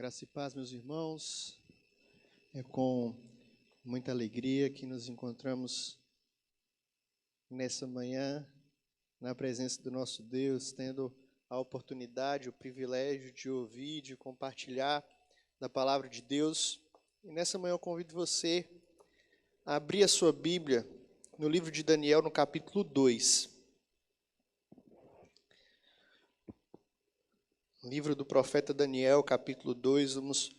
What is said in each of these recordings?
Graça e paz, meus irmãos. É com muita alegria que nos encontramos nessa manhã, na presença do nosso Deus, tendo a oportunidade, o privilégio de ouvir, de compartilhar da palavra de Deus. E nessa manhã eu convido você a abrir a sua Bíblia no livro de Daniel, no capítulo 2. Livro do profeta Daniel, capítulo 2, vamos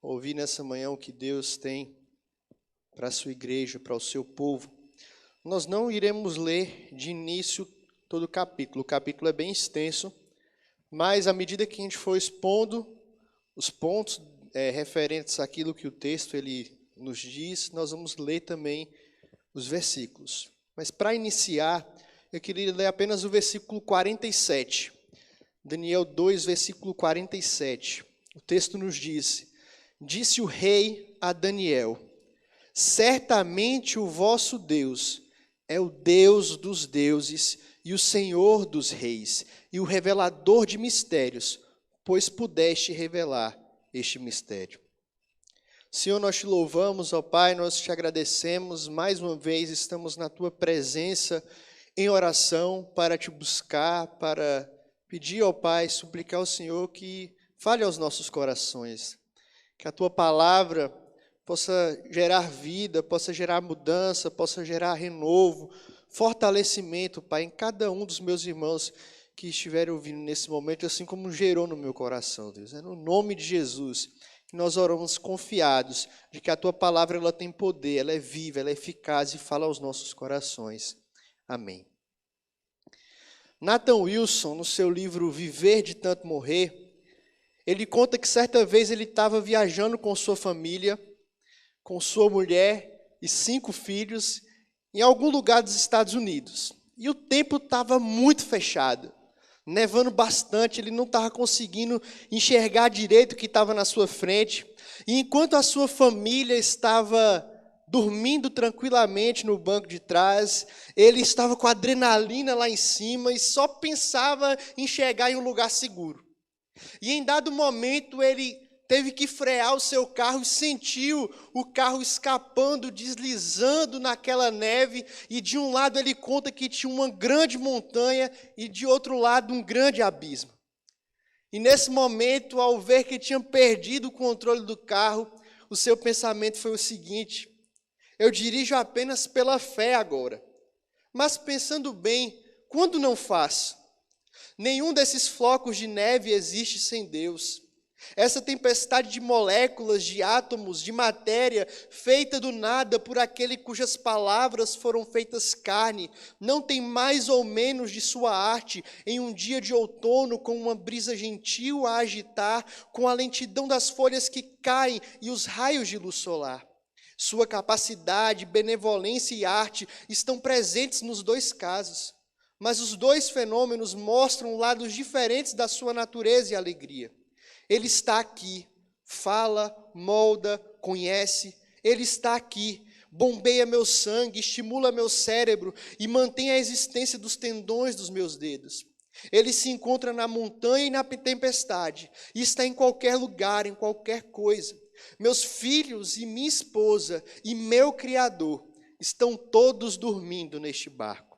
ouvir nessa manhã o que Deus tem para a sua igreja, para o seu povo. Nós não iremos ler de início todo o capítulo é bem extenso, mas à medida que a gente for expondo os pontos referentes àquilo que o texto ele nos diz, nós vamos ler também os versículos. Mas para iniciar, eu queria ler apenas o versículo 47. Daniel 2, versículo 47. O texto nos diz: Disse o rei a Daniel: Certamente o vosso Deus é o Deus dos deuses e o Senhor dos reis, e o revelador de mistérios, pois pudeste revelar este mistério. Senhor, nós te louvamos, ó Pai, nós te agradecemos, mais uma vez estamos na tua presença em oração para te buscar, para pedir ao Pai, suplicar ao Senhor que fale aos nossos corações, que a tua palavra possa gerar vida, possa gerar mudança, possa gerar renovo, fortalecimento, Pai, em cada um dos meus irmãos que estiverem ouvindo nesse momento, assim como gerou no meu coração, Deus. É no nome de Jesus que nós oramos confiados de que a tua palavra ela tem poder, ela é viva, ela é eficaz e fala aos nossos corações. Amém. Nathan Wilson, no seu livro Viver de Tanto Morrer, ele conta que certa vez ele estava viajando com sua família, com sua mulher e 5 filhos, em algum lugar dos Estados Unidos. E o tempo estava muito fechado, nevando bastante, ele não estava conseguindo enxergar direito o que estava na sua frente. E enquanto a sua família estava dormindo tranquilamente no banco de trás, ele estava com adrenalina lá em cima e só pensava em chegar em um lugar seguro. E em dado momento ele teve que frear o seu carro e sentiu o carro escapando, deslizando naquela neve, e de um lado ele conta que tinha uma grande montanha e de outro lado um grande abismo. E nesse momento, ao ver que tinha perdido o controle do carro, o seu pensamento foi o seguinte: eu dirijo apenas pela fé agora. Mas pensando bem, quando não faço? Nenhum desses flocos de neve existe sem Deus. Essa tempestade de moléculas, de átomos, de matéria, feita do nada por aquele cujas palavras foram feitas carne, não tem mais ou menos de sua arte em um dia de outono com uma brisa gentil a agitar, com a lentidão das folhas que caem e os raios de luz solar. Sua capacidade, benevolência e arte estão presentes nos dois casos, mas os dois fenômenos mostram lados diferentes da sua natureza e alegria. Ele está aqui, fala, molda, conhece. Ele está aqui, bombeia meu sangue, estimula meu cérebro e mantém a existência dos tendões dos meus dedos. Ele se encontra na montanha e na tempestade, e está em qualquer lugar, em qualquer coisa. Meus filhos e minha esposa e meu Criador estão todos dormindo neste barco.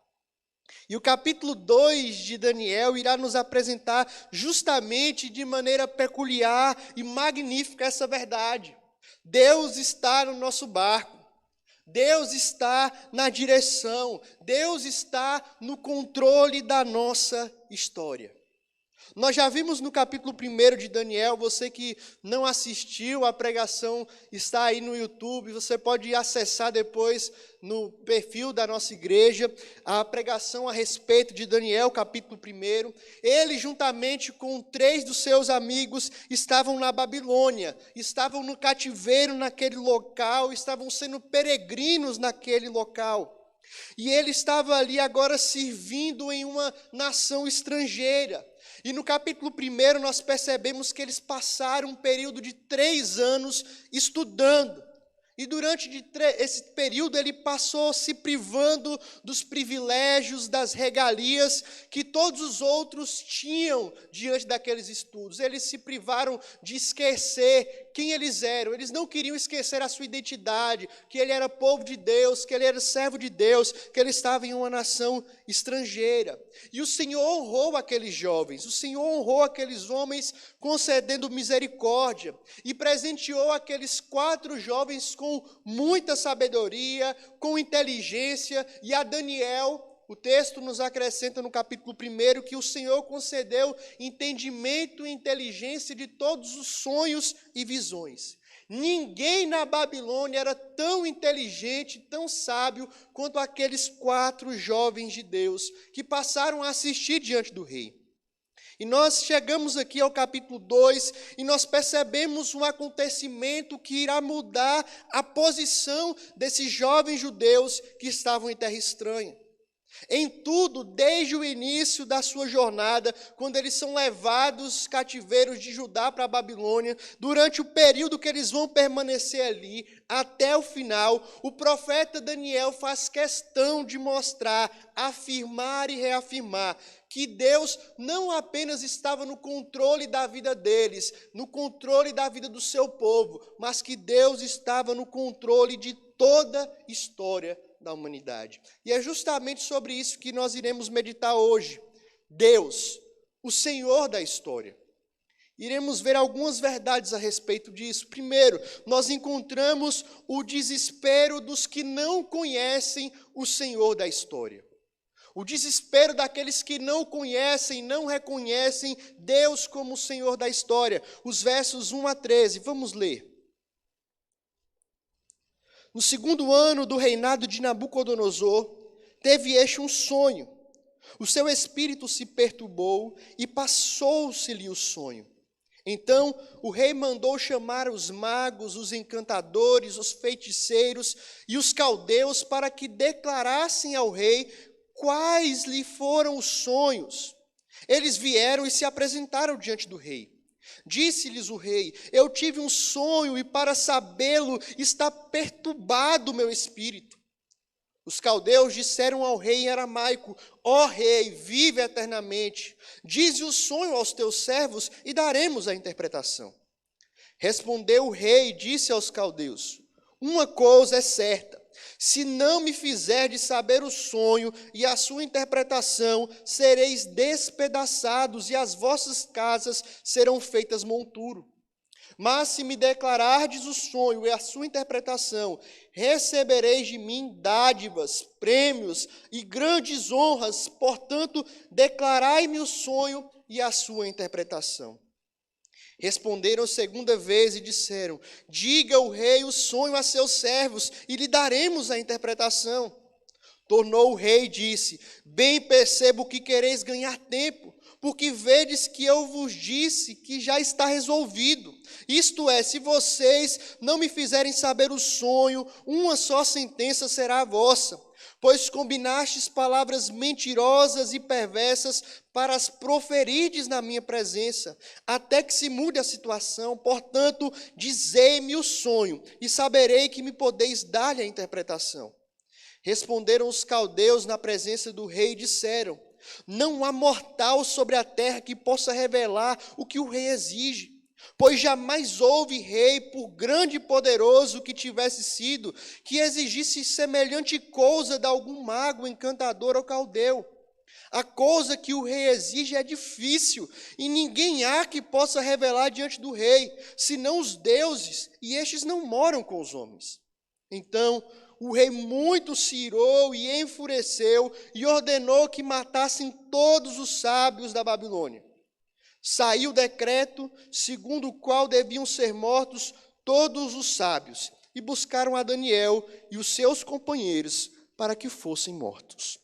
E o capítulo 2 de Daniel irá nos apresentar justamente de maneira peculiar e magnífica essa verdade. Deus está no nosso barco. Deus está na direção. Deus está no controle da nossa história. Nós já vimos no capítulo 1 de Daniel, você que não assistiu, a pregação está aí no YouTube, você pode acessar depois no perfil da nossa igreja, a pregação a respeito de Daniel, capítulo 1. Ele, juntamente com 3 dos seus amigos, estavam na Babilônia, estavam no cativeiro naquele local, estavam sendo peregrinos naquele local. E ele estava ali agora servindo em uma nação estrangeira. E no capítulo 1 nós percebemos que eles passaram um período de 3 anos estudando. E durante esse período ele passou se privando dos privilégios, das regalias que todos os outros tinham diante daqueles estudos. Eles se privaram de esquecer quem eles eram. Eles não queriam esquecer a sua identidade, que ele era povo de Deus, que ele era servo de Deus, que ele estava em uma nação estrangeira. E o Senhor honrou aqueles jovens, o Senhor honrou aqueles homens concedendo misericórdia e presenteou aqueles 4 jovens com muita sabedoria, com inteligência, e a Daniel, o texto nos acrescenta no capítulo 1 que o Senhor concedeu entendimento e inteligência de todos os sonhos e visões. Ninguém na Babilônia era tão inteligente, tão sábio, quanto aqueles 4 jovens de Deus que passaram a assistir diante do rei. E nós chegamos aqui ao capítulo 2 e nós percebemos um acontecimento que irá mudar a posição desses jovens judeus que estavam em terra estranha. Em tudo, desde o início da sua jornada, quando eles são levados cativeiros de Judá para a Babilônia, durante o período que eles vão permanecer ali, até o final, o profeta Daniel faz questão de mostrar, afirmar e reafirmar que Deus não apenas estava no controle da vida deles, no controle da vida do seu povo, mas que Deus estava no controle de toda a história da humanidade. E é justamente sobre isso que nós iremos meditar hoje. Deus, o Senhor da história. Iremos ver algumas verdades a respeito disso. Primeiro, nós encontramos o desespero dos que não conhecem o Senhor da história. O desespero daqueles que não conhecem, não reconhecem Deus como o Senhor da história. Os versos 1 a 13, vamos ler. No 2º ano do reinado de Nabucodonosor, teve este um sonho. O seu espírito se perturbou e passou-se-lhe o sonho. Então o rei mandou chamar os magos, os encantadores, os feiticeiros e os caldeus para que declarassem ao rei quais lhe foram os sonhos. Eles vieram e se apresentaram diante do rei. Disse-lhes o rei: eu tive um sonho e para sabê-lo está perturbado o meu espírito. Os caldeus disseram ao rei em aramaico: ó rei, vive eternamente. Dize o sonho aos teus servos e daremos a interpretação. Respondeu o rei e disse aos caldeus: uma coisa é certa. Se não me fizerdes saber o sonho e a sua interpretação, sereis despedaçados e as vossas casas serão feitas monturo. Mas se me declarardes o sonho e a sua interpretação, recebereis de mim dádivas, prêmios e grandes honras. Portanto, declarai-me o sonho e a sua interpretação. Responderam 2ª vez e disseram: diga o rei o sonho a seus servos e lhe daremos a interpretação. Tornou o rei e disse: bem percebo que quereis ganhar tempo, porque vedes que eu vos disse que já está resolvido. Isto é, se vocês não me fizerem saber o sonho, uma só sentença será a vossa. Pois combinastes palavras mentirosas e perversas para as proferirdes na minha presença, até que se mude a situação. Portanto, dizei-me o sonho, e saberei que me podeis dar-lhe a interpretação. Responderam os caldeus na presença do rei e disseram: não há mortal sobre a terra que possa revelar o que o rei exige. Pois jamais houve rei, por grande e poderoso que tivesse sido, que exigisse semelhante coisa de algum mago, encantador ou caldeu. A coisa que o rei exige é difícil, e ninguém há que possa revelar diante do rei, senão os deuses, e estes não moram com os homens. Então o rei muito se irou e enfureceu, e ordenou que matassem todos os sábios da Babilônia. Saiu decreto, segundo o qual deviam ser mortos todos os sábios, e buscaram a Daniel e os seus companheiros para que fossem mortos.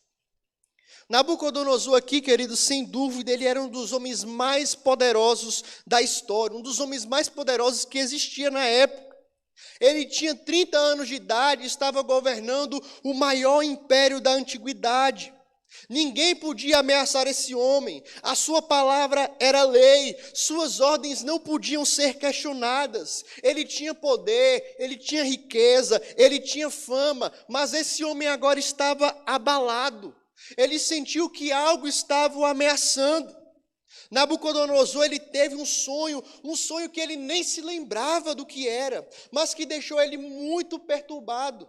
Nabucodonosor aqui, queridos, sem dúvida, ele era um dos homens mais poderosos da história, um dos homens mais poderosos que existia na época. Ele tinha 30 anos de idade e estava governando o maior império da antiguidade. Ninguém podia ameaçar esse homem. A sua palavra era lei. Suas ordens não podiam ser questionadas. Ele tinha poder, ele tinha riqueza, ele tinha fama, mas esse homem agora estava abalado. Ele sentiu que algo estava o ameaçando. Nabucodonosor, ele teve um sonho que ele nem se lembrava do que era, mas que deixou ele muito perturbado.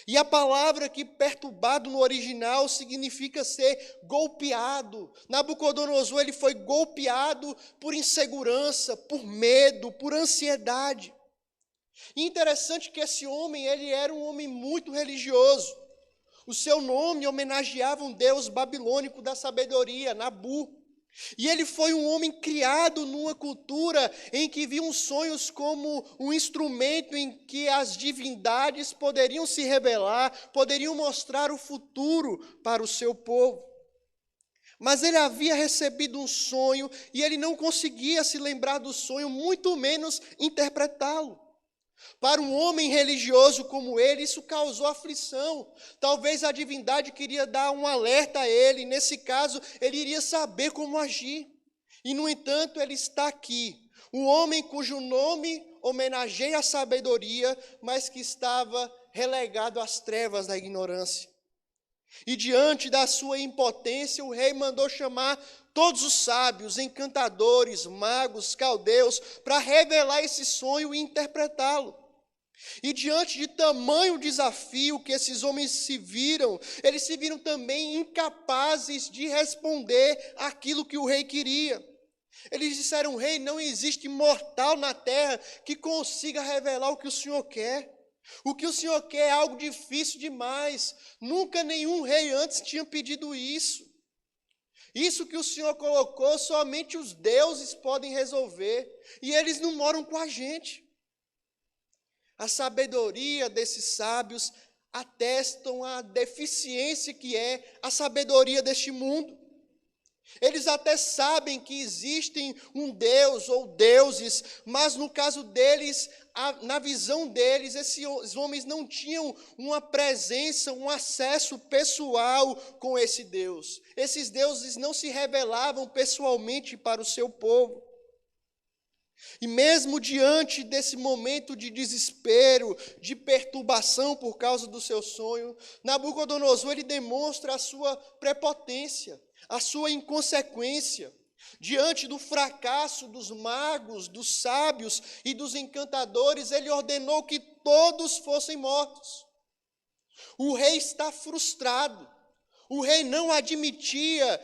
E a palavra que perturbado no original significa ser golpeado. Nabucodonosor, ele foi golpeado por insegurança, por medo, por ansiedade. E interessante que esse homem, ele era um homem muito religioso. O seu nome homenageava um deus babilônico da sabedoria, Nabu. E ele foi um homem criado numa cultura em que viam sonhos como um instrumento em que as divindades poderiam se revelar, poderiam mostrar o futuro para o seu povo. Mas ele havia recebido um sonho e ele não conseguia se lembrar do sonho, muito menos interpretá-lo. Para um homem religioso como ele, isso causou aflição. Talvez a divindade queria dar um alerta a ele. Nesse caso, ele iria saber como agir. E, no entanto, ele está aqui. Um homem cujo nome homenageia a sabedoria, mas que estava relegado às trevas da ignorância. E diante da sua impotência, o rei mandou chamar todos os sábios, encantadores, magos, caldeus, para revelar esse sonho e interpretá-lo. E diante de tamanho desafio que esses homens se viram, eles se viram também incapazes de responder aquilo que o rei queria. Eles disseram: rei, não existe mortal na terra que consiga revelar o que o Senhor quer. O que o Senhor quer é algo difícil demais. Nunca nenhum rei antes tinha pedido isso. Isso que o Senhor colocou, somente os deuses podem resolver. E eles não moram com a gente. A sabedoria desses sábios atestam a deficiência que é a sabedoria deste mundo. Eles até sabem que existem um Deus ou deuses, mas no caso deles, na visão deles, esses homens não tinham uma presença, um acesso pessoal com esse Deus. Esses deuses não se revelavam pessoalmente para o seu povo. E mesmo diante desse momento de desespero, de perturbação por causa do seu sonho, Nabucodonosor, ele demonstra a sua prepotência, a sua inconsequência. Diante do fracasso dos magos, dos sábios e dos encantadores, ele ordenou que todos fossem mortos. O rei está frustrado. O rei não admitia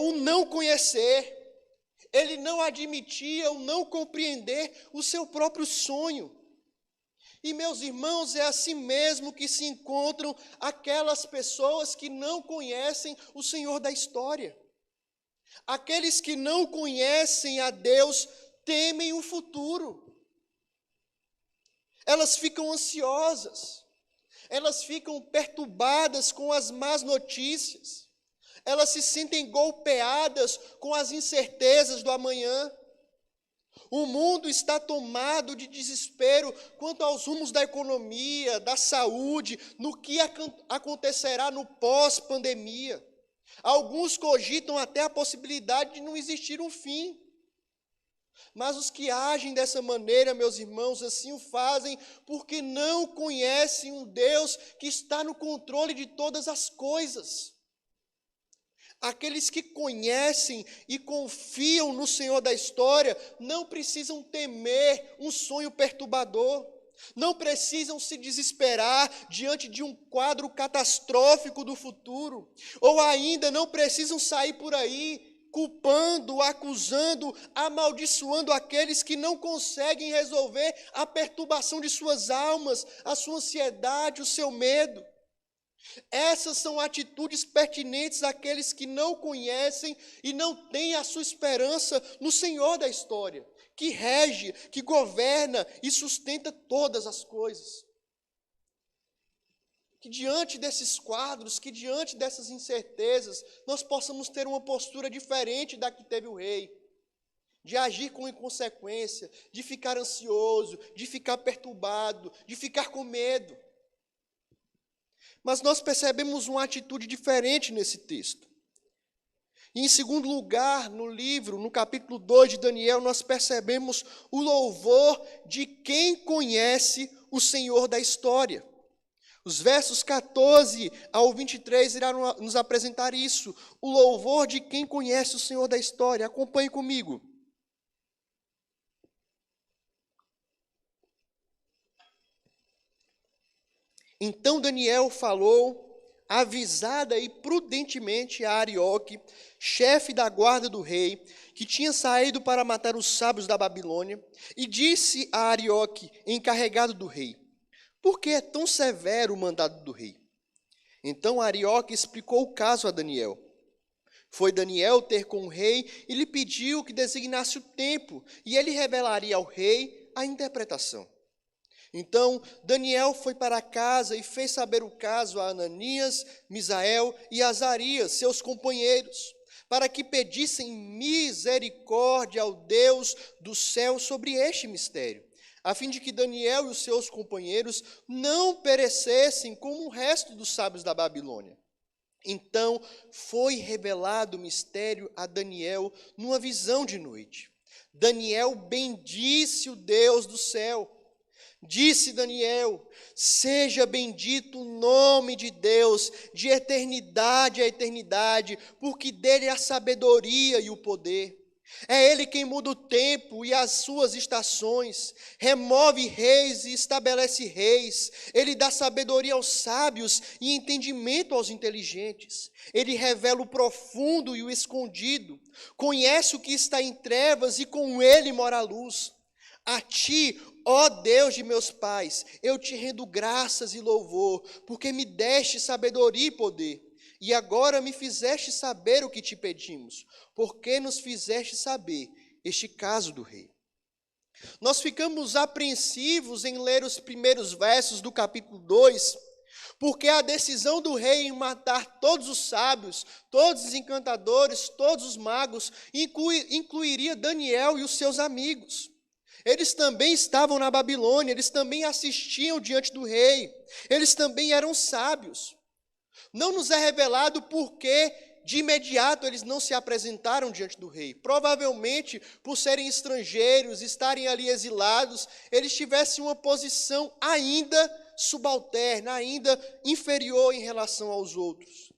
o não conhecer. Ele não admitia o não compreender o seu próprio sonho. E, meus irmãos, é assim mesmo que se encontram aquelas pessoas que não conhecem o Senhor da história. Aqueles que não conhecem a Deus temem o futuro. Elas ficam ansiosas. Elas ficam perturbadas com as más notícias. Elas se sentem golpeadas com as incertezas do amanhã. O mundo está tomado de desespero quanto aos rumos da economia, da saúde, no que acontecerá no pós-pandemia. Alguns cogitam até a possibilidade de não existir um fim. Mas os que agem dessa maneira, meus irmãos, assim o fazem porque não conhecem um Deus que está no controle de todas as coisas. Aqueles que conhecem e confiam no Senhor da história não precisam temer um sonho perturbador, não precisam se desesperar diante de um quadro catastrófico do futuro, ou ainda não precisam sair por aí culpando, acusando, amaldiçoando aqueles que não conseguem resolver a perturbação de suas almas, a sua ansiedade, o seu medo. Essas são atitudes pertinentes àqueles que não conhecem e não têm a sua esperança no Senhor da história, que rege, que governa e sustenta todas as coisas. Que diante desses quadros, que diante dessas incertezas, nós possamos ter uma postura diferente da que teve o rei, de agir com inconsequência, de ficar ansioso, de ficar perturbado, de ficar com medo. Mas nós percebemos uma atitude diferente nesse texto. E em segundo lugar, no livro, no capítulo 2 de Daniel, nós percebemos o louvor de quem conhece o Senhor da história. Os versos 14 ao 23 irão nos apresentar isso, o louvor de quem conhece o Senhor da história. Acompanhe comigo. Então Daniel falou avisada e prudentemente a Arioque, chefe da guarda do rei, que tinha saído para matar os sábios da Babilônia, e disse a Arioque, encarregado do rei: por que é tão severo o mandado do rei? Então Arioque explicou o caso a Daniel. Foi Daniel ter com o rei e lhe pediu que designasse o tempo, e ele revelaria ao rei a interpretação. Então Daniel foi para casa e fez saber o caso a Ananias, Misael e Azarias, seus companheiros, para que pedissem misericórdia ao Deus do céu sobre este mistério, a fim de que Daniel e os seus companheiros não perecessem como o resto dos sábios da Babilônia. Então foi revelado o mistério a Daniel numa visão de noite. Daniel bendisse o Deus do céu. Disse Daniel: seja bendito o nome de Deus, de eternidade a eternidade, porque dele é a sabedoria e o poder. É ele quem muda o tempo e as suas estações, remove reis e estabelece reis. Ele dá sabedoria aos sábios e entendimento aos inteligentes. Ele revela o profundo e o escondido, conhece o que está em trevas e com ele mora a luz. A ti, ó Deus de meus pais, eu te rendo graças e louvor, porque me deste sabedoria e poder. E agora me fizeste saber o que te pedimos, porque nos fizeste saber este caso do rei. Nós ficamos apreensivos em ler os primeiros versos do capítulo 2, porque a decisão do rei em matar todos os sábios, todos os encantadores, todos os magos, incluiria Daniel e os seus amigos. Eles também estavam na Babilônia, eles também assistiam diante do rei, eles também eram sábios. Não nos é revelado por que de imediato eles não se apresentaram diante do rei. Provavelmente, por serem estrangeiros, estarem ali exilados, eles tivessem uma posição ainda subalterna, ainda inferior em relação aos outros.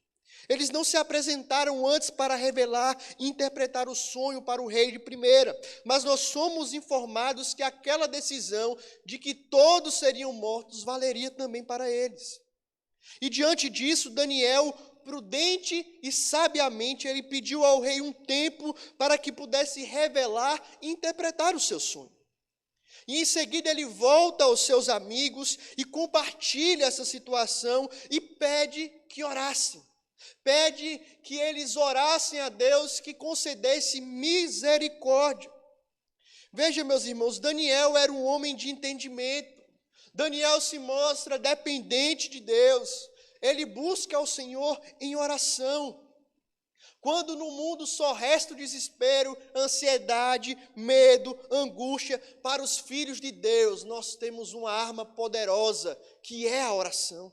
Eles não se apresentaram antes para revelar e interpretar o sonho para o rei de primeira, mas nós somos informados que aquela decisão de que todos seriam mortos valeria também para eles. E diante disso, Daniel, prudente e sabiamente, ele pediu ao rei um tempo para que pudesse revelar e interpretar o seu sonho. E em seguida ele volta aos seus amigos e compartilha essa situação e pede que orassem. Pede que eles orassem a Deus que concedesse misericórdia. Veja, meus irmãos, Daniel era um homem de entendimento. Daniel se mostra dependente de Deus. Ele busca ao Senhor em oração. Quando no mundo só resta o desespero, ansiedade, medo, angústia, para os filhos de Deus, nós temos uma arma poderosa, que é a oração.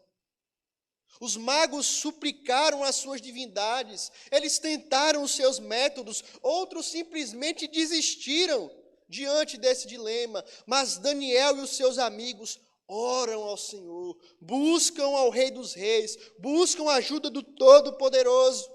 Os magos suplicaram as suas divindades, eles tentaram os seus métodos, outros simplesmente desistiram diante desse dilema, mas Daniel e os seus amigos oram ao Senhor, buscam ao Rei dos Reis, buscam a ajuda do Todo-Poderoso.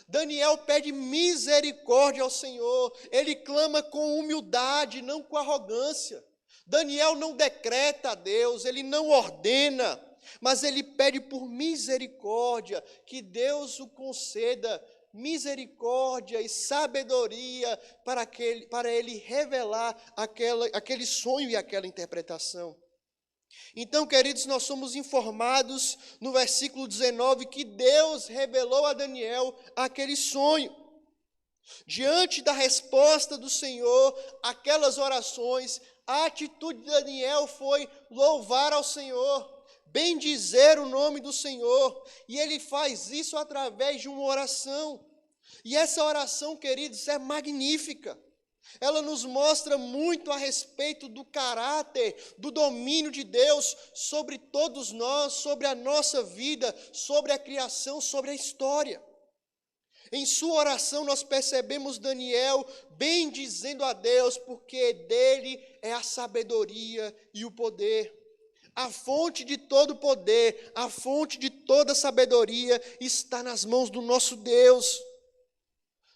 Daniel pede misericórdia ao Senhor, ele clama com humildade, não com arrogância. Daniel não decreta a Deus, ele não ordena, mas ele pede por misericórdia, que Deus o conceda misericórdia e sabedoria para ele revelar aquele sonho e aquela interpretação. Então, queridos, nós somos informados no versículo 19 que Deus revelou a Daniel aquele sonho. Diante da resposta do Senhor, aquelas orações, a atitude de Daniel foi louvar ao Senhor, bendizer o nome do Senhor, e ele faz isso através de uma oração. E essa oração, queridos, é magnífica. Ela nos mostra muito a respeito do caráter, do domínio de Deus sobre todos nós, sobre a nossa vida, sobre a criação, sobre a história. Em sua oração nós percebemos Daniel bem dizendo a Deus, porque dele é a sabedoria e o poder. A fonte de todo poder, a fonte de toda sabedoria está nas mãos do nosso Deus.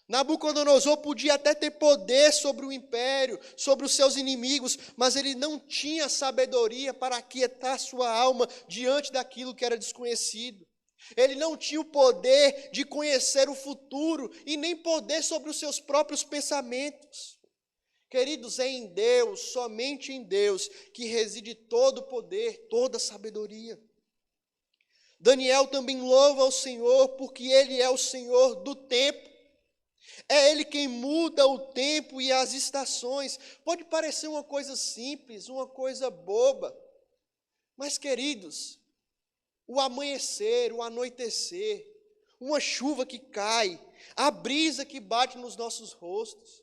Nabucodonosor podia até ter poder sobre o império, sobre os seus inimigos, mas ele não tinha sabedoria para aquietar sua alma diante daquilo que era desconhecido. Ele não tinha o poder de conhecer o futuro e nem poder sobre os seus próprios pensamentos. Queridos, é em Deus, somente em Deus, que reside todo o poder, toda a sabedoria. Daniel também louva ao Senhor, porque Ele é o Senhor do tempo. É Ele quem muda o tempo e as estações. Pode parecer uma coisa simples, uma coisa boba, mas, queridos, o amanhecer, o anoitecer, uma chuva que cai, a brisa que bate nos nossos rostos,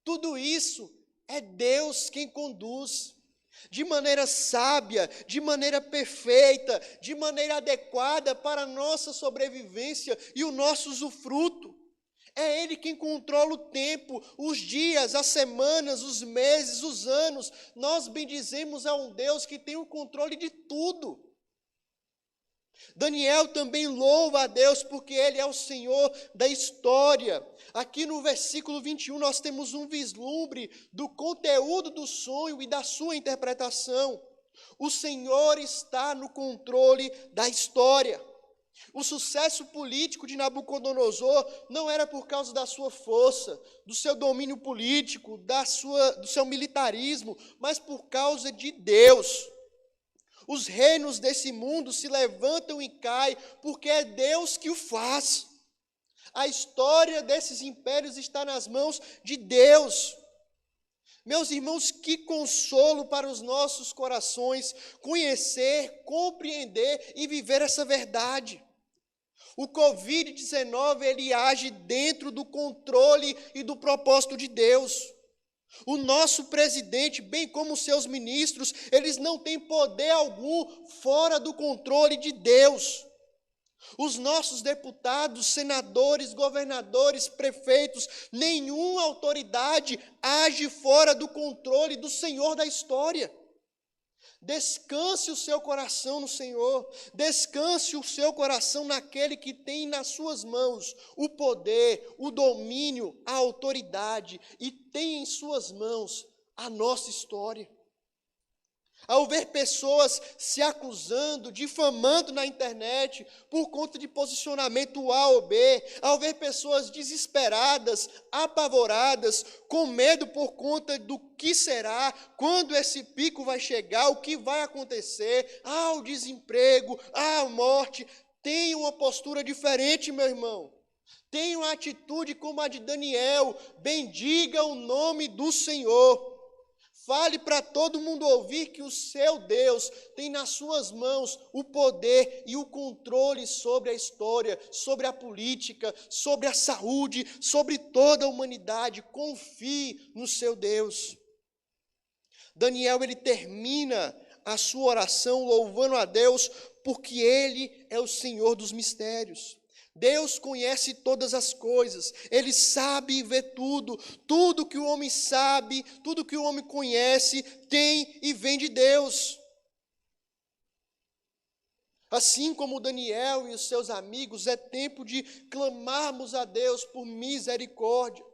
tudo isso é Deus quem conduz, de maneira sábia, de maneira perfeita, de maneira adequada para a nossa sobrevivência e o nosso usufruto. É Ele quem controla o tempo, os dias, as semanas, os meses, os anos. Nós bendizemos a um Deus que tem o controle de tudo. Daniel também louva a Deus porque Ele é o Senhor da história. Aqui no versículo 21 nós temos um vislumbre do conteúdo do sonho e da sua interpretação. O Senhor está no controle da história. O sucesso político de Nabucodonosor não era por causa da sua força, do seu domínio político, do seu militarismo, mas por causa de Deus. Os reinos desse mundo se levantam e caem porque é Deus que o faz. A história desses impérios está nas mãos de Deus. Meus irmãos, que consolo para os nossos corações conhecer, compreender e viver essa verdade. O Covid-19, ele age dentro do controle e do propósito de Deus. O nosso presidente, bem como os seus ministros, eles não têm poder algum fora do controle de Deus. Os nossos deputados, senadores, governadores, prefeitos, nenhuma autoridade age fora do controle do Senhor da história. Descanse o seu coração no Senhor, descanse o seu coração naquele que tem nas suas mãos o poder, o domínio, a autoridade e tem em suas mãos a nossa história. Ao ver pessoas se acusando, difamando na internet por conta de posicionamento A ou B, ao ver pessoas desesperadas, apavoradas, com medo por conta do que será, quando esse pico vai chegar, o que vai acontecer, o desemprego, a morte, tenha uma postura diferente, meu irmão. Tenha uma atitude como a de Daniel, bendiga o nome do Senhor. Fale para todo mundo ouvir que o seu Deus tem nas suas mãos o poder e o controle sobre a história, sobre a política, sobre a saúde, sobre toda a humanidade. Confie no seu Deus. Daniel, ele termina a sua oração louvando a Deus porque Ele é o Senhor dos mistérios. Deus conhece todas as coisas, Ele sabe e vê tudo, tudo que o homem sabe, tudo que o homem conhece, tem e vem de Deus. Assim como Daniel e os seus amigos, é tempo de clamarmos a Deus por misericórdia.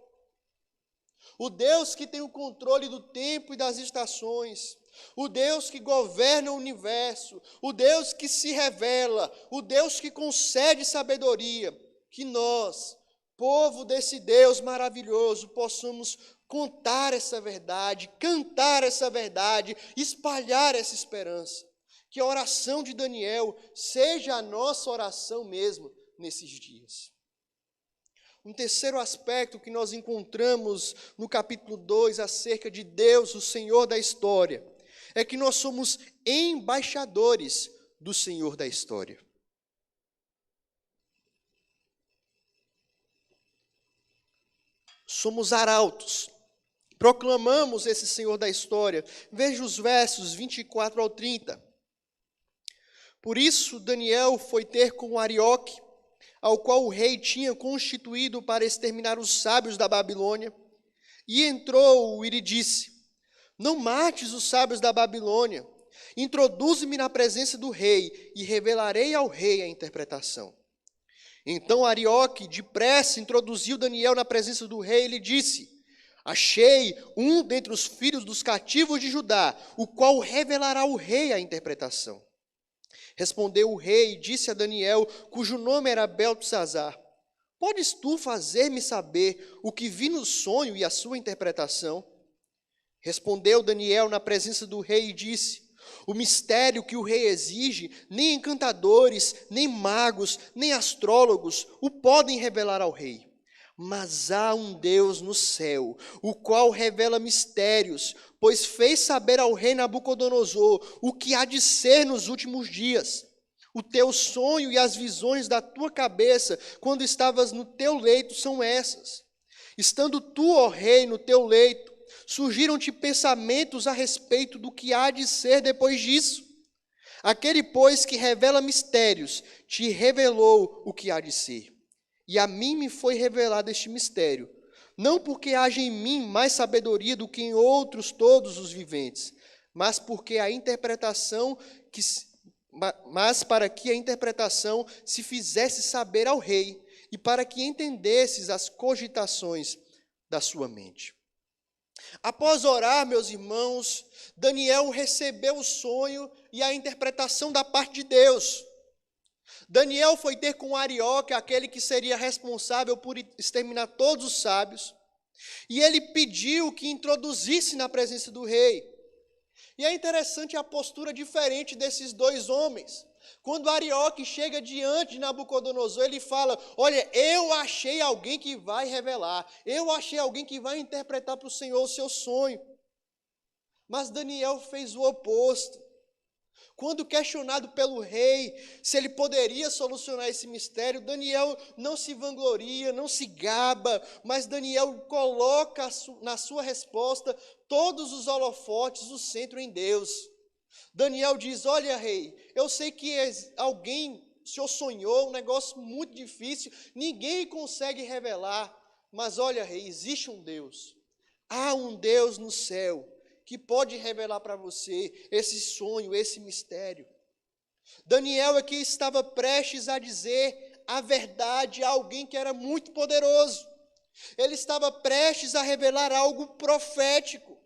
O Deus que tem o controle do tempo e das estações, o Deus que governa o universo, o Deus que se revela, o Deus que concede sabedoria, que nós, povo desse Deus maravilhoso, possamos contar essa verdade, cantar essa verdade, espalhar essa esperança. Que a oração de Daniel seja a nossa oração mesmo nesses dias. Um terceiro aspecto que nós encontramos no capítulo 2 acerca de Deus, o Senhor da história, é que nós somos embaixadores do Senhor da história. somos arautos. Proclamamos esse Senhor da história. Veja os versos 24 ao 30. Por isso Daniel foi ter com Arioque, ao qual o rei tinha constituído para exterminar os sábios da Babilônia, e entrou e lhe disse: não mates os sábios da Babilônia, introduze-me na presença do rei, e revelarei ao rei a interpretação. Então Arioque, depressa, introduziu Daniel na presença do rei e lhe disse: achei um dentre os filhos dos cativos de Judá, o qual revelará ao rei a interpretação. Respondeu o rei e disse a Daniel, cujo nome era Beltesazar: podes tu fazer-me saber o que vi no sonho e a sua interpretação? Respondeu Daniel na presença do rei e disse: o mistério que o rei exige, nem encantadores, nem magos, nem astrólogos o podem revelar ao rei. Mas há um Deus no céu, o qual revela mistérios, pois fez saber ao rei Nabucodonosor o que há de ser nos últimos dias. O teu sonho e as visões da tua cabeça, quando estavas no teu leito, são essas. Estando tu, ó rei, no teu leito, surgiram-te pensamentos a respeito do que há de ser depois disso. Aquele, pois, que revela mistérios, te revelou o que há de ser. E a mim me foi revelado este mistério, não porque haja em mim mais sabedoria do que em outros todos os viventes, mas para que a interpretação se fizesse saber ao rei, e para que entendesses as cogitações da sua mente. Após orar, meus irmãos, Daniel recebeu o sonho e a interpretação da parte de Deus. Daniel foi ter com Arioque, aquele que seria responsável por exterminar todos os sábios, e ele pediu que introduzisse na presença do rei. E é interessante a postura diferente desses dois homens. Quando Arioque chega diante de Nabucodonosor, ele fala: olha, eu achei alguém que vai revelar, eu achei alguém que vai interpretar para o Senhor o seu sonho. Mas Daniel fez o oposto. Quando questionado pelo rei se ele poderia solucionar esse mistério, Daniel não se vangloria, não se gaba, mas Daniel coloca na sua resposta todos os holofotes, o centro em Deus. Daniel diz: olha, rei, eu sei que o senhor sonhou um negócio muito difícil, ninguém consegue revelar, mas olha, rei, existe um Deus. Há um Deus no céu que pode revelar para você esse sonho, esse mistério. Daniel aqui estava prestes a dizer a verdade a alguém que era muito poderoso. Ele estava prestes a revelar algo profético.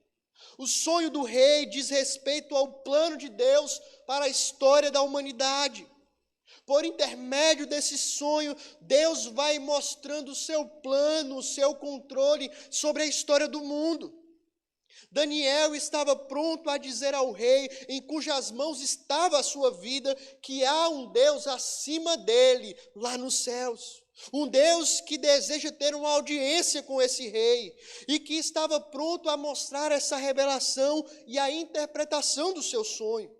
O sonho do rei diz respeito ao plano de Deus para a história da humanidade. Por intermédio desse sonho, Deus vai mostrando o seu plano, o seu controle sobre a história do mundo. Daniel estava pronto a dizer ao rei, em cujas mãos estava a sua vida, que há um Deus acima dele, lá nos céus. Um Deus que deseja ter uma audiência com esse rei, e que estava pronto a mostrar essa revelação e a interpretação do seu sonho.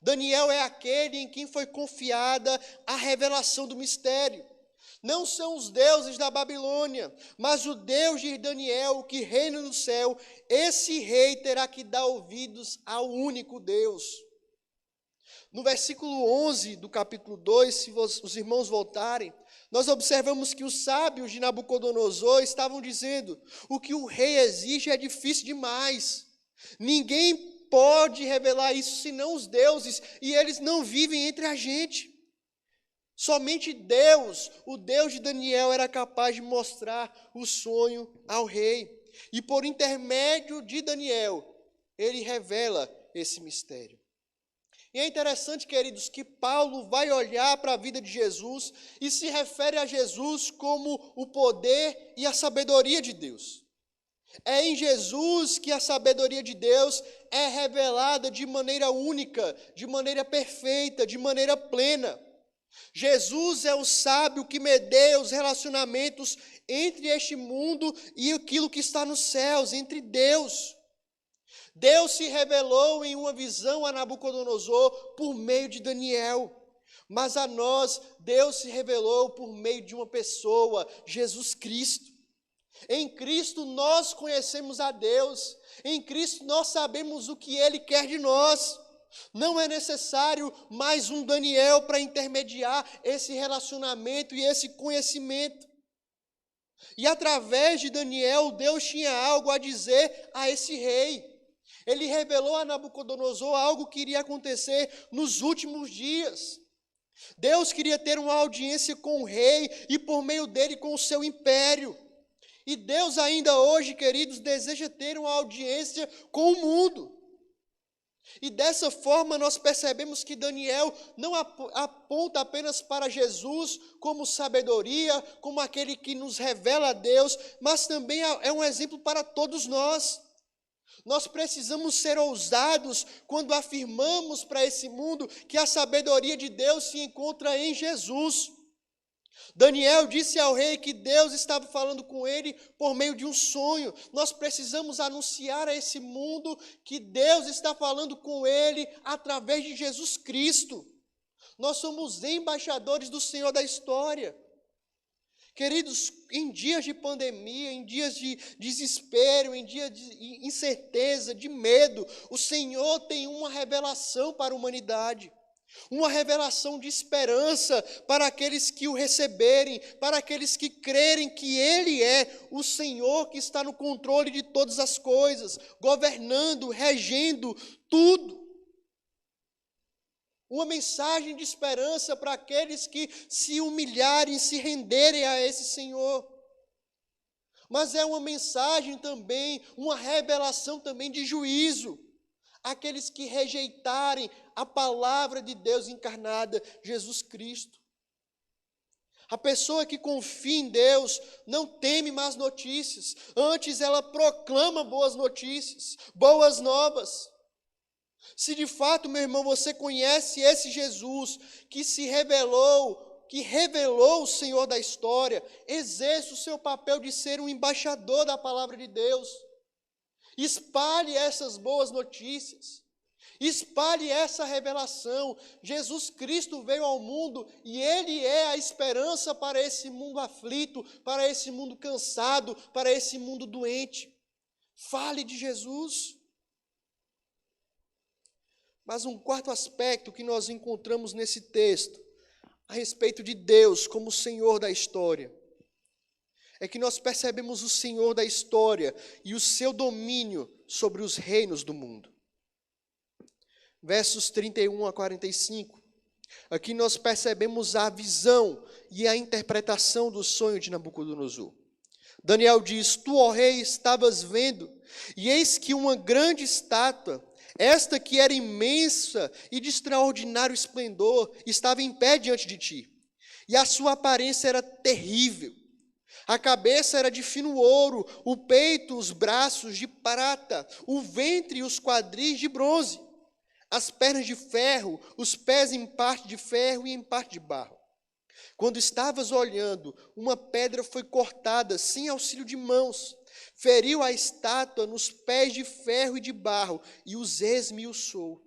Daniel é aquele em quem foi confiada a revelação do mistério. Não são os deuses da Babilônia, mas o Deus de Daniel, que reina no céu. Esse rei terá que dar ouvidos ao único Deus. No versículo 11 do capítulo 2, se os irmãos voltarem, nós observamos que os sábios de Nabucodonosor estavam dizendo: o que o rei exige é difícil demais. Ninguém pode revelar isso senão os deuses, e eles não vivem entre a gente. Somente Deus, o Deus de Daniel, era capaz de mostrar o sonho ao rei. E por intermédio de Daniel, ele revela esse mistério. E é interessante, queridos, que Paulo vai olhar para a vida de Jesus e se refere a Jesus como o poder e a sabedoria de Deus. É em Jesus que a sabedoria de Deus é revelada de maneira única, de maneira perfeita, de maneira plena. Jesus é o sábio que medeia os relacionamentos entre este mundo e aquilo que está nos céus, entre Deus. Deus se revelou em uma visão a Nabucodonosor por meio de Daniel, mas a nós Deus se revelou por meio de uma pessoa, Jesus Cristo. Em Cristo nós conhecemos a Deus. Em Cristo nós sabemos o que Ele quer de nós. Não é necessário mais um Daniel para intermediar esse relacionamento e esse conhecimento. E através de Daniel, Deus tinha algo a dizer a esse rei. Ele revelou a Nabucodonosor algo que iria acontecer nos últimos dias. Deus queria ter uma audiência com o rei e por meio dele com o seu império. E Deus ainda hoje, queridos, deseja ter uma audiência com o mundo. E dessa forma nós percebemos que Daniel não aponta apenas para Jesus como sabedoria, como aquele que nos revela a Deus, mas também é um exemplo para todos nós. Nós precisamos ser ousados quando afirmamos para esse mundo que a sabedoria de Deus se encontra em Jesus. Daniel disse ao rei que Deus estava falando com ele por meio de um sonho. Nós precisamos anunciar a esse mundo que Deus está falando com ele através de Jesus Cristo. Nós somos embaixadores do Senhor da história. Queridos, em dias de pandemia, em dias de desespero, em dias de incerteza, de medo, o Senhor tem uma revelação para a humanidade. Uma revelação de esperança para aqueles que o receberem, para aqueles que crerem que Ele é o Senhor que está no controle de todas as coisas, governando, regendo tudo. Uma mensagem de esperança para aqueles que se humilharem, se renderem a esse Senhor. Mas é uma mensagem também, uma revelação também de juízo. Aqueles que rejeitarem a palavra de Deus encarnada, Jesus Cristo. A pessoa que confia em Deus não teme más notícias, antes ela proclama boas notícias, boas novas. Se de fato, meu irmão, você conhece esse Jesus que se revelou, que revelou o Senhor da história, exerça o seu papel de ser um embaixador da palavra de Deus. Espalhe essas boas notícias. Espalhe essa revelação. Jesus Cristo veio ao mundo e Ele é a esperança para esse mundo aflito, para esse mundo cansado, para esse mundo doente. Fale de Jesus. Mas um quarto aspecto que nós encontramos nesse texto, a respeito de Deus como Senhor da história, é que nós percebemos o Senhor da história e o seu domínio sobre os reinos do mundo. Versos 31 a 45. Aqui nós percebemos a visão e a interpretação do sonho de Nabucodonosor. Daniel diz: Tu, ó rei, estavas vendo, e eis que uma grande estátua, esta que era imensa e de extraordinário esplendor, estava em pé diante de ti. E a sua aparência era terrível. A cabeça era de fino ouro, o peito, os braços de prata, o ventre e os quadris de bronze, as pernas de ferro, os pés em parte de ferro e em parte de barro. Quando estavas olhando, uma pedra foi cortada sem auxílio de mãos, feriu a estátua nos pés de ferro e de barro e os esmiuçou.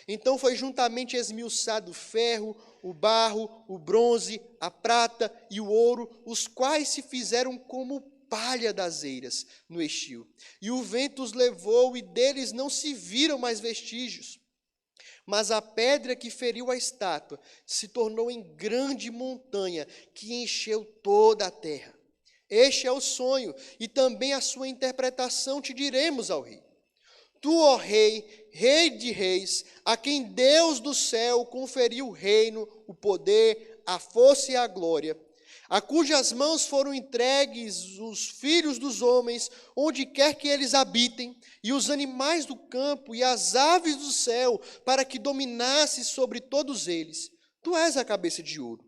Então foi juntamente esmiuçado o ferro, o barro, o bronze, a prata e o ouro, os quais se fizeram como palha das eiras no estio. E o vento os levou, e deles não se viram mais vestígios. Mas a pedra que feriu a estátua se tornou em grande montanha, que encheu toda a terra. Este é o sonho, e também a sua interpretação te diremos ao rei. Tu, ó rei, rei de reis, a quem Deus do céu conferiu o reino, o poder, a força e a glória, a cujas mãos foram entregues os filhos dos homens, onde quer que eles habitem, e os animais do campo e as aves do céu, para que dominasse sobre todos eles. Tu és a cabeça de ouro.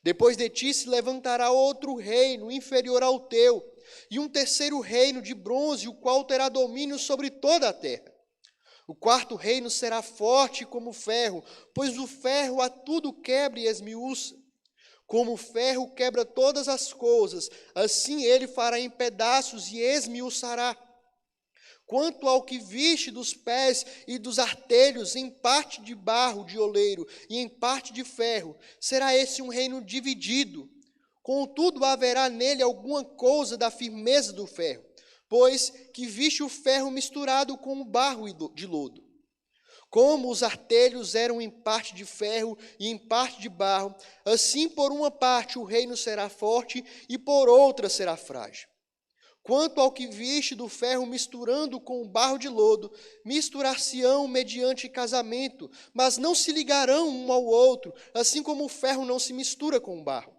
Depois de ti se levantará outro reino inferior ao teu, e um terceiro reino de bronze, o qual terá domínio sobre toda a terra. O quarto reino será forte como ferro, pois o ferro a tudo quebra e esmiuça. Como o ferro quebra todas as coisas, assim ele fará em pedaços e esmiuçará. Quanto ao que viste dos pés e dos artelhos, em parte de barro de oleiro e em parte de ferro, será esse um reino dividido. Contudo, haverá nele alguma coisa da firmeza do ferro, pois que viste o ferro misturado com o barro de lodo. Como os artelhos eram em parte de ferro e em parte de barro, assim por uma parte o reino será forte e por outra será frágil. Quanto ao que viste do ferro misturando com o barro de lodo, misturar-se-ão mediante casamento, mas não se ligarão um ao outro, assim como o ferro não se mistura com o barro.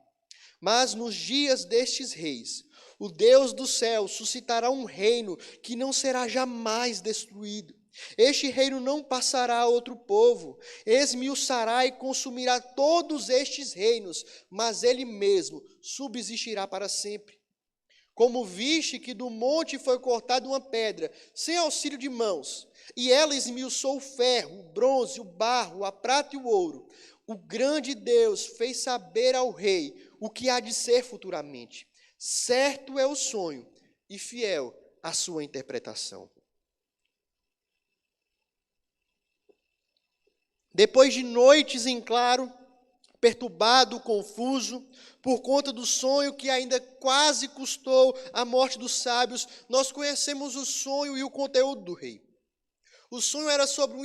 Mas nos dias destes reis, o Deus do céu suscitará um reino que não será jamais destruído. Este reino não passará a outro povo, esmiuçará e consumirá todos estes reinos, mas ele mesmo subsistirá para sempre. Como viste que do monte foi cortada uma pedra, sem auxílio de mãos, e ela esmiuçou o ferro, o bronze, o barro, a prata e o ouro, o grande Deus fez saber ao rei o que há de ser futuramente. Certo é o sonho e fiel a sua interpretação. Depois de noites em claro, perturbado, confuso, por conta do sonho que ainda quase custou a morte dos sábios, nós conhecemos o sonho e o conteúdo do rei. O sonho era sobre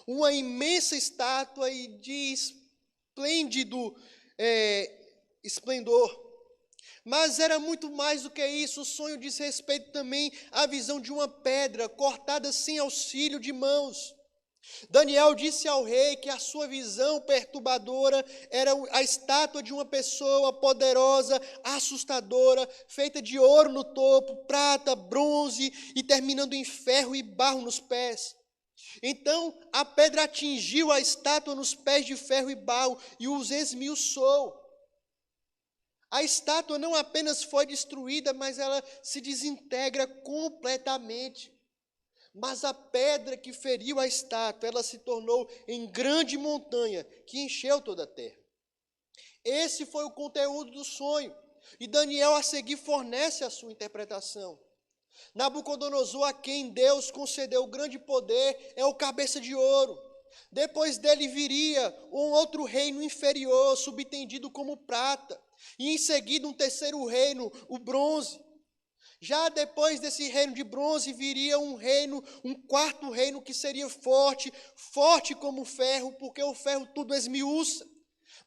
uma imensa estátua e de esplêndido esplendor. Mas era muito mais do que isso. O sonho diz respeito também à visão de uma pedra cortada sem auxílio de mãos. Daniel disse ao rei que a sua visão perturbadora era a estátua de uma pessoa poderosa, assustadora, feita de ouro no topo, prata, bronze e terminando em ferro e barro nos pés. Então a pedra atingiu a estátua nos pés de ferro e barro e os esmiuçou. A estátua não apenas foi destruída, mas ela se desintegra completamente. Mas a pedra que feriu a estátua, ela se tornou em grande montanha que encheu toda a terra. Esse foi o conteúdo do sonho. E Daniel a seguir fornece a sua interpretação. Nabucodonosor, a quem Deus concedeu grande poder, é o cabeça de ouro. Depois dele viria um outro reino inferior, subtendido como prata. E em seguida um terceiro reino, o bronze. Já depois desse reino de bronze viria um quarto reino que seria forte, forte como o ferro, porque o ferro tudo esmiuça.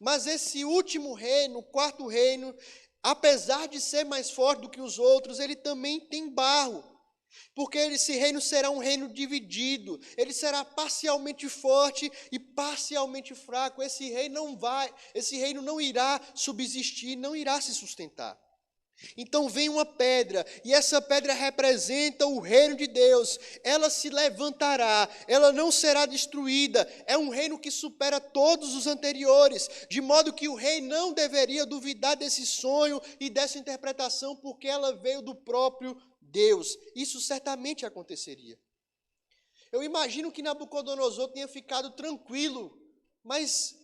Mas esse último reino, o quarto reino, apesar de ser mais forte do que os outros, ele também tem barro. Porque esse reino será um reino dividido, ele será parcialmente forte e parcialmente fraco. Esse reino não irá subsistir, não irá se sustentar. Então vem uma pedra, e essa pedra representa o reino de Deus. Ela se levantará, ela não será destruída. É um reino que supera todos os anteriores, de modo que o rei não deveria duvidar desse sonho e dessa interpretação, porque ela veio do próprio Deus. Isso certamente aconteceria. Eu imagino que Nabucodonosor tenha ficado tranquilo, mas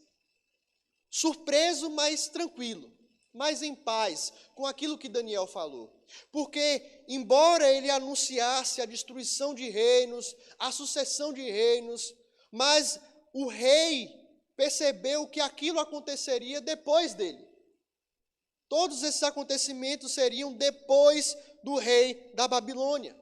surpreso, mas tranquilo, mas em paz com aquilo que Daniel falou. Porque, embora ele anunciasse a destruição de reinos, a sucessão de reinos, mas o rei percebeu que aquilo aconteceria depois dele. Todos esses acontecimentos seriam depois do rei da Babilônia.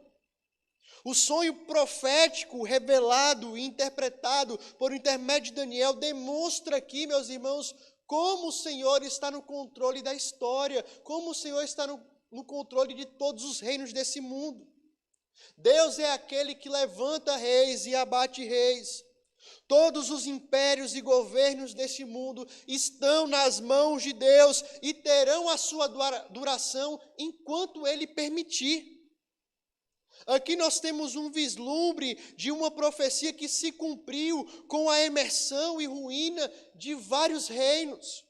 O sonho profético revelado e interpretado por intermédio de Daniel demonstra aqui, meus irmãos, como o Senhor está no controle da história, como o Senhor está no controle de todos os reinos desse mundo. Deus é aquele que levanta reis e abate reis. Todos os impérios e governos deste mundo estão nas mãos de Deus e terão a sua duração enquanto Ele permitir. Aqui nós temos um vislumbre de uma profecia que se cumpriu com a emersão e ruína de vários reinos.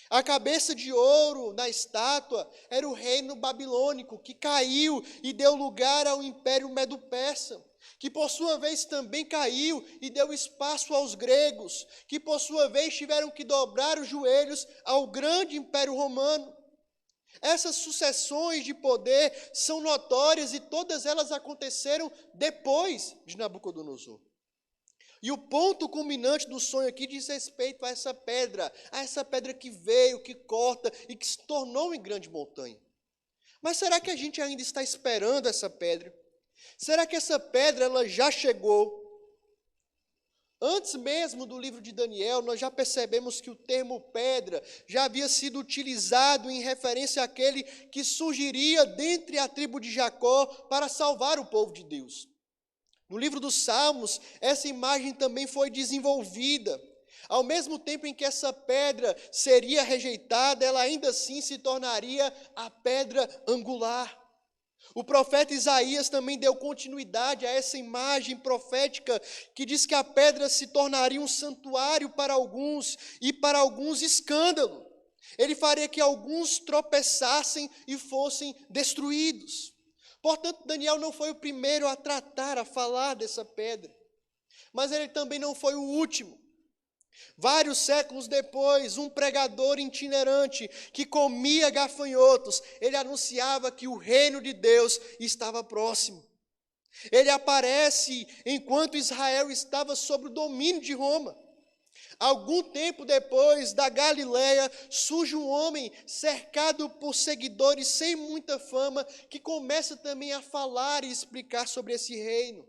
A cabeça de ouro na estátua era o reino babilônico, que caiu e deu lugar ao império medo-persa, que por sua vez também caiu e deu espaço aos gregos, que por sua vez tiveram que dobrar os joelhos ao grande império romano. Essas sucessões de poder são notórias e todas elas aconteceram depois de Nabucodonosor. E o ponto culminante do sonho aqui diz respeito a essa pedra que veio, que corta e que se tornou em grande montanha. Mas será que a gente ainda está esperando essa pedra? Será que essa pedra ela já chegou? Antes mesmo do livro de Daniel, nós já percebemos que o termo pedra já havia sido utilizado em referência àquele que surgiria dentre a tribo de Jacó para salvar o povo de Deus. No livro dos Salmos, essa imagem também foi desenvolvida. Ao mesmo tempo em que essa pedra seria rejeitada, ela ainda assim se tornaria a pedra angular. O profeta Isaías também deu continuidade a essa imagem profética que diz que a pedra se tornaria um santuário para alguns e para alguns escândalo. Ele faria que alguns tropeçassem e fossem destruídos. Portanto, Daniel não foi o primeiro a tratar, a falar dessa pedra, mas ele também não foi o último. Vários séculos depois, um pregador itinerante que comia gafanhotos, ele anunciava que o reino de Deus estava próximo. Ele aparece enquanto Israel estava sob o domínio de Roma. Algum tempo depois, da Galileia, surge um homem cercado por seguidores sem muita fama, que começa também a falar e explicar sobre esse reino.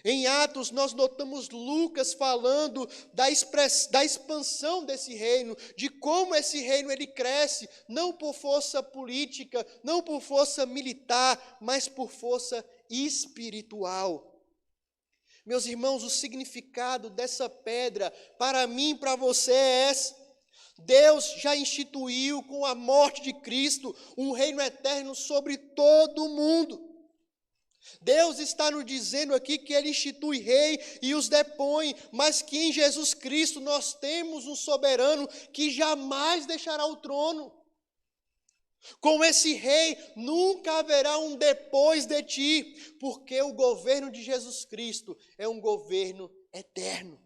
Em Atos, nós notamos Lucas falando da expansão desse reino, de como esse reino ele cresce, não por força política, não por força militar, mas por força espiritual. Meus irmãos, o significado dessa pedra, para mim e para você é esse. Deus já instituiu com a morte de Cristo um reino eterno sobre todo o mundo. Deus está nos dizendo aqui que Ele institui rei e os depõe, mas que em Jesus Cristo nós temos um soberano que jamais deixará o trono. Com esse rei nunca haverá um depois de ti, porque o governo de Jesus Cristo é um governo eterno.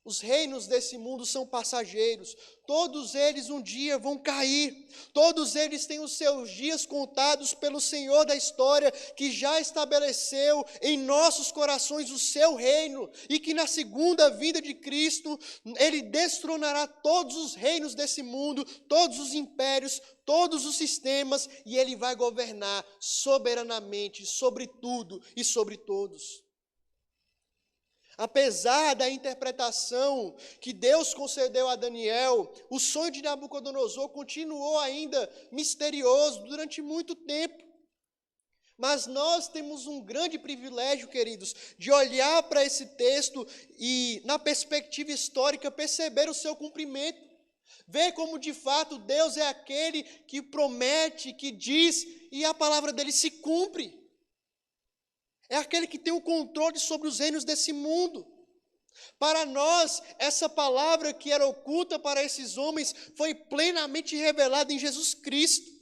Os reinos desse mundo são passageiros, todos eles um dia vão cair, todos eles têm os seus dias contados pelo Senhor da história, que já estabeleceu em nossos corações o seu reino, e que na segunda vinda de Cristo, Ele destronará todos os reinos desse mundo, todos os impérios, todos os sistemas, e Ele vai governar soberanamente sobre tudo e sobre todos. Apesar da interpretação que Deus concedeu a Daniel, o sonho de Nabucodonosor continuou ainda misterioso durante muito tempo. Mas nós temos um grande privilégio, queridos, de olhar para esse texto e, na perspectiva histórica, perceber o seu cumprimento. Ver como, de fato, Deus é aquele que promete, que diz, e a palavra dele se cumpre. É aquele que tem o controle sobre os reinos desse mundo. Para nós, essa palavra que era oculta para esses homens foi plenamente revelada em Jesus Cristo.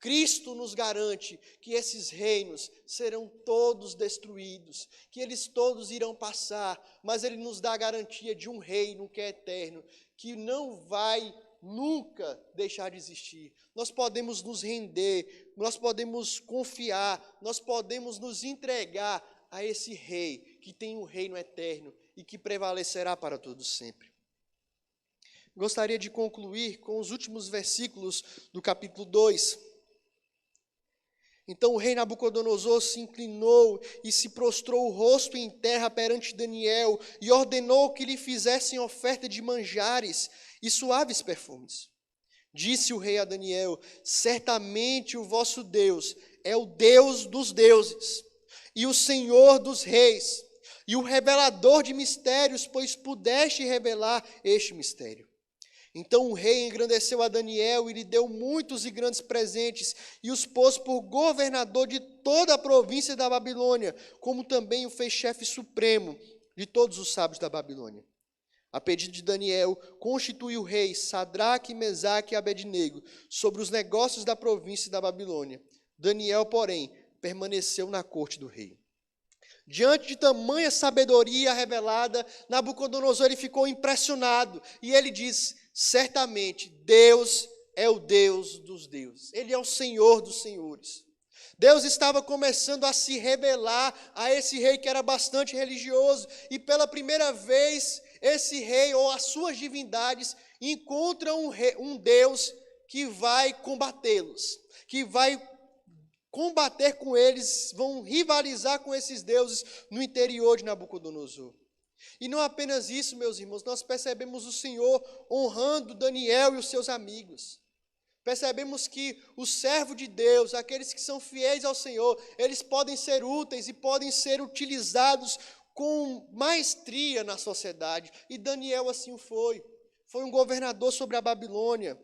Cristo nos garante que esses reinos serão todos destruídos, que eles todos irão passar, mas Ele nos dá a garantia de um reino que é eterno, que não vai nunca deixar de existir. Nós podemos nos render, nós podemos confiar, nós podemos nos entregar a esse rei que tem um reino eterno e que prevalecerá para todos sempre. Gostaria de concluir com os últimos versículos do capítulo 2. Então o rei Nabucodonosor se inclinou e se prostrou o rosto em terra perante Daniel e ordenou que lhe fizessem oferta de manjares e suaves perfumes. Disse o rei a Daniel: certamente o vosso Deus é o Deus dos deuses e o Senhor dos reis e o revelador de mistérios, pois pudeste revelar este mistério. Então o rei engrandeceu a Daniel e lhe deu muitos e grandes presentes e os pôs por governador de toda a província da Babilônia, como também o fez chefe supremo de todos os sábios da Babilônia. A pedido de Daniel, constituiu o rei Sadraque, Mesaque e Abednego sobre os negócios da província da Babilônia. Daniel, porém, permaneceu na corte do rei. Diante de tamanha sabedoria revelada, Nabucodonosor ele ficou impressionado e ele diz: certamente Deus é o Deus dos deuses, Ele é o Senhor dos senhores. Deus estava começando a se revelar a esse rei que era bastante religioso, e pela primeira vez esse rei ou as suas divindades encontram um Deus que vai combatê-los, que vai combater com eles, vão rivalizar com esses deuses no interior de Nabucodonosor. E não apenas isso, meus irmãos, nós percebemos o Senhor honrando Daniel e os seus amigos. Percebemos que o servo de Deus, aqueles que são fiéis ao Senhor, eles podem ser úteis e podem ser utilizados com maestria na sociedade. E Daniel assim o foi. Foi um governador sobre a Babilônia.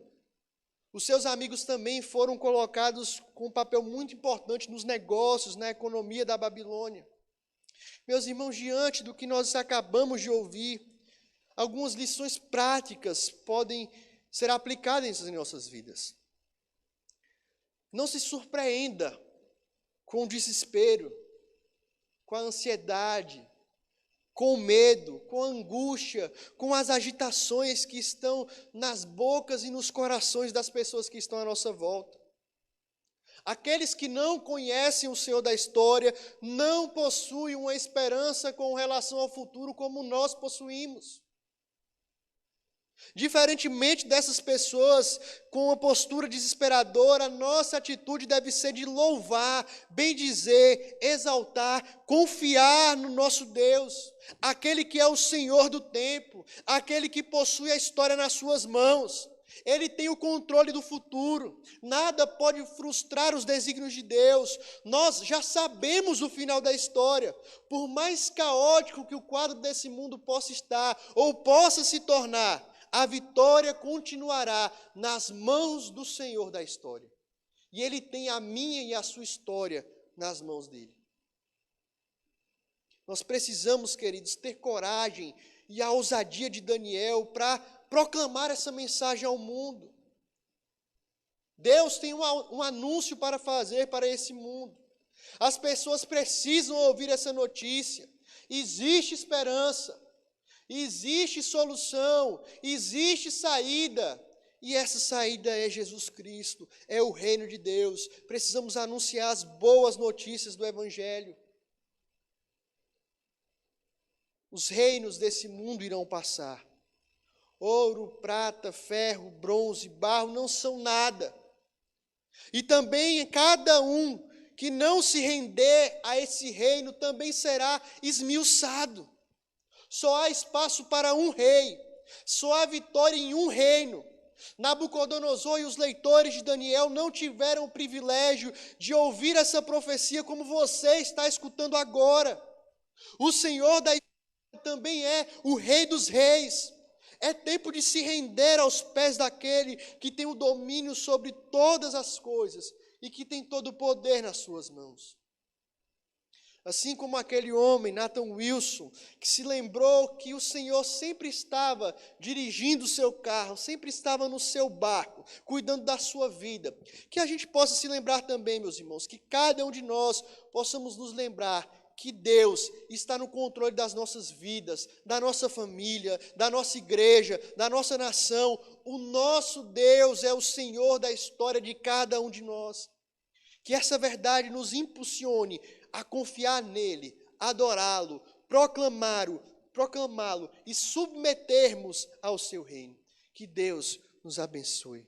Os seus amigos também foram colocados com um papel muito importante nos negócios, na economia da Babilônia. Meus irmãos, diante do que nós acabamos de ouvir, algumas lições práticas podem ser aplicadas em nossas vidas. Não se surpreenda com o desespero, com a ansiedade, com o medo, com a angústia, com as agitações que estão nas bocas e nos corações das pessoas que estão à nossa volta. Aqueles que não conhecem o Senhor da história não possuem uma esperança com relação ao futuro como nós possuímos. Diferentemente dessas pessoas com uma postura desesperadora, nossa atitude deve ser de louvar, bendizer, exaltar, confiar no nosso Deus, aquele que é o Senhor do tempo, aquele que possui a história nas suas mãos. Ele tem o controle do futuro, nada pode frustrar os desígnios de Deus. Nós já sabemos o final da história. Por mais caótico que o quadro desse mundo possa estar ou possa se tornar, a vitória continuará nas mãos do Senhor da história. E Ele tem a minha e a sua história nas mãos dEle. Nós precisamos, queridos, ter coragem e a ousadia de Daniel para proclamar essa mensagem ao mundo. Deus tem um anúncio para fazer para esse mundo. As pessoas precisam ouvir essa notícia. Existe esperança. Existe solução, existe saída, e essa saída é Jesus Cristo, é o reino de Deus. Precisamos anunciar as boas notícias do Evangelho. Os reinos desse mundo irão passar. Ouro, prata, ferro, bronze, barro não são nada. E também cada um que não se render a esse reino também será esmiuçado. Só há espaço para um rei, só há vitória em um reino. Nabucodonosor e os leitores de Daniel não tiveram o privilégio de ouvir essa profecia como você está escutando agora. O Senhor da história também é o Rei dos Reis. É tempo de se render aos pés daquele que tem o domínio sobre todas as coisas e que tem todo o poder nas suas mãos. Assim como aquele homem, Nathan Wilson, que se lembrou que o Senhor sempre estava dirigindo o seu carro, sempre estava no seu barco, cuidando da sua vida. Que a gente possa se lembrar também, meus irmãos, que cada um de nós possamos nos lembrar que Deus está no controle das nossas vidas, da nossa família, da nossa igreja, da nossa nação. O nosso Deus é o Senhor da história de cada um de nós. Que essa verdade nos impulsione a confiar nele, adorá-lo, proclamá-lo e submetermos ao seu reino. Que Deus nos abençoe.